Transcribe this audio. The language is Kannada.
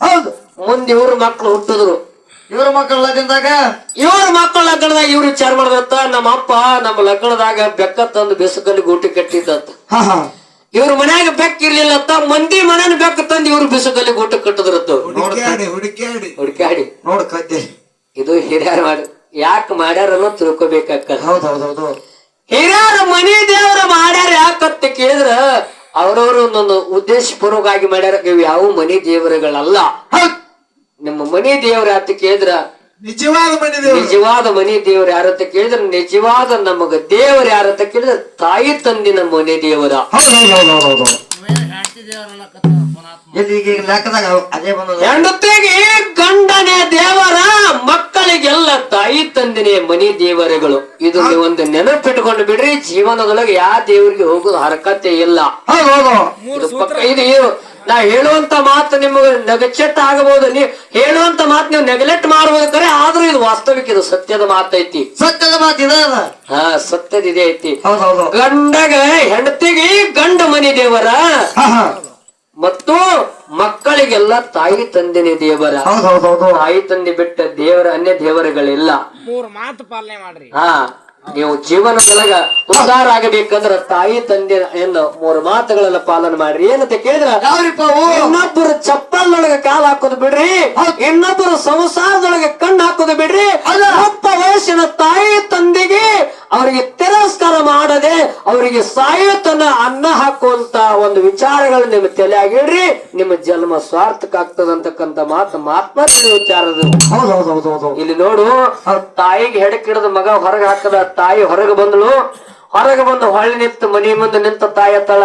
ಹೌದು. ಮುಂದೆ ಇವ್ರ ಮಕ್ಳು ಹುಟ್ಟಿದ್ರು. ಇವ್ರ ಮಕ್ಕಳ ಲಗ್ನದಾಗ ಇವ್ರ ಮಕ್ಕಳ ಲಗ್ನದಾಗ ಇವ್ರು ವಿಚಾರ ಮಾಡದಂತ, ನಮ್ಮ ಅಪ್ಪ ನಮ್ಮ ಲಗ್ನದಾಗ ಬೆಕ್ಕ ತಂದು ಬೆಸಕಲ್ಲಿ ಗೂಟಿ ಕಟ್ಟಿದ್ದಂತ. ಹಾ ಹಾ ಇವ್ರ ಮನ್ಯಾಗ ಬೆಕ್ಕ ಇರ್ಲಿಲ್ಲತ್ತ, ಮಂದಿ ಮನೇನ ಬೆಕ್ಕ ತಂದು ಇವ್ರು ಬೆಸಕಲ್ಲಿ ಗೂಟಿ ಕಟ್ಟಿದ್ರತ್ತು. ಹುಡುಕಾಡಿ ನೋಡ್ ಕದ್ದೆ. ಇದು ಹಿರಿಯರ್ ಮಾಡಿ ಯಾಕೆ ಮಾಡ್ಯಾರ ಅನ್ನೋ ತಿಳ್ಕೊಬೇಕಕ್ಕ. ಹೌದೌದೌದು. ಹಿರಿಯರ ಮನಿ ದೇವರ ಮಾಡ್ಯಾರ ಯಾಕಂತ ಕೇಳಿದ್ರ ಅವ್ರವ್ರು ಒಂದೊಂದು ಉದ್ದೇಶ ಪೂರ್ವಕವಾಗಿ ಮಾಡ್ಯಾರ. ಇವ್ ಯಾವ ಮನಿ ದೇವರುಗಳಲ್ಲ. ನಿಮ್ಮ ಮನಿ ದೇವ್ರ ಯಾತ ಕೇಳಿದ್ರ ನಿಜವಾದ ಮನೆ ದೇವ್ರು. ನಿಜವಾದ ಮನಿ ದೇವ್ರ ಯಾರಂತ ಕೇಳಿದ್ರ, ನಿಜವಾದ ನಮಗ ದೇವ್ರ ಯಾರಂತ ಕೇಳಿದ್ರ ತಾಯಿ ತಂದಿನ ಮನೆ ದೇವರ. ಹೌದೌದೌದೌದು. ಇಲ್ಲಿ ಈಗ ಲೆಕ್ಕದಾಗ ಅದೇ ಬಂದ. ಹೆಂಡತಿಗೆ ಗಂಡನೇ ದೇವರ, ಮಕ್ಕಳಿಗೆಲ್ಲ ತಾಯಿ ತಂದಿನೇ ಮನಿ ದೇವರುಗಳು. ಇದು ಒಂದು ನೆನಪಿಟ್ಕೊಂಡು ಬಿಡ್ರಿ. ಜೀವನದೊಳಗೆ ಯಾವ ದೇವರಿಗೆ ಹೋಗೋದು ಹರಕತೆ ಇಲ್ಲ. ಹೌದೌದು. ಇದು ಪಕ್ಕ ಇದು ನಾ ಹೇಳುವಂತ ಮಾತು ನಿಮಗೆ ನೆಗಚೆಟ್ ಆಗಬಹುದು. ನೀವು ಹೇಳುವಂತ ಮಾತು ನೀವು ನೆಗ್ಲೆಕ್ಟ್ ಮಾಡಬಹುದು ಕರೆ, ಆದ್ರೂ ಇದು ವಾಸ್ತವಿಕ, ಇದು ಸತ್ಯದ ಮಾತೈತಿ. ಸತ್ಯದ ಮಾತು ಇದೆ. ಹಾ, ಸತ್ಯದ ಇದೆ ಐತಿ. ಹೌದೌದು. ಗಂಡಗ ಹೆಂಡತಿಗೆ ಗಂಡ ಮನಿ ದೇವರ ಮತ್ತು ಮಕ್ಕಳಿಗೆಲ್ಲ ತಾಯಿ ತಂದೆನೇ ದೇವರ. ಹೌದೌದೌದು. ತಾಯಿ ತಂದೆ ಬಿಟ್ಟ ದೇವರ ಅನ್ಯ ದೇವರುಗಳಿಲ್ಲ. 3 ಮಾತು ಪಾಲನೆ ಮಾಡ್ರಿ. ಹಾ, ನೀವು ಜೀವನದೊಳಗ ಉದ್ಧಾರ ಆಗಬೇಕಂದ್ರ ತಾಯಿ ತಂದೆ ಎಂದು 3 ಮಾತುಗಳನ್ನ ಪಾಲನೆ ಮಾಡ್ರಿ. ಏನಂತ ಕೇಳಿದ್ರ, ಇನ್ನೊಬ್ಬರು ಚಪ್ಪಲ್ನೊಳಗೆ ಕಾಲ್ ಹಾಕೋದು ಬಿಡ್ರಿ, ಇನ್ನೊಬ್ಬರು ಸಂಸಾರದೊಳಗೆ ಕಣ್ಣು ಹಾಕೋದು ಬಿಡ್ರಿ. ಅಪ್ಪ ವಯಸ್ಸಿನ ತಾಯಿ ತಂದೆಗೆ ಅವರಿಗೆ ತಿರಸ್ಕಾರ ಮಾಡದೆ ಅವರಿಗೆ ಸಾಯುತನ ಅನ್ನ ಹಾಕುವಂತ ಒಂದು ವಿಚಾರಗಳು ನಿಮ್ಮ ತಲೆಯಾಗಿಡ್ರಿ. ನಿಮ್ಮ ಜನ್ಮ ಸಾರ್ಥಕ ಆಗ್ತದಂತಕ್ಕಂತ ಮಾತು ಮಾತ್ಮರ್ಯ ವಿಚಾರದು. ಇಲ್ಲಿ ನೋಡು, ತಾಯಿಗೆ ಹೆಡಕಿಡದ ಮಗ ಹೊರಗೆ ಹಾಕದ, ತಾಯಿ ಹೊರಗೆ ಬಂದಳು. ಹೊರಗೆ ಬಂದು ಹೊಳ್ಳಿ ನಿಂತು ಮನಿ ಮುಂದೆ ನಿಂತ ತಾಯಿ ತಳ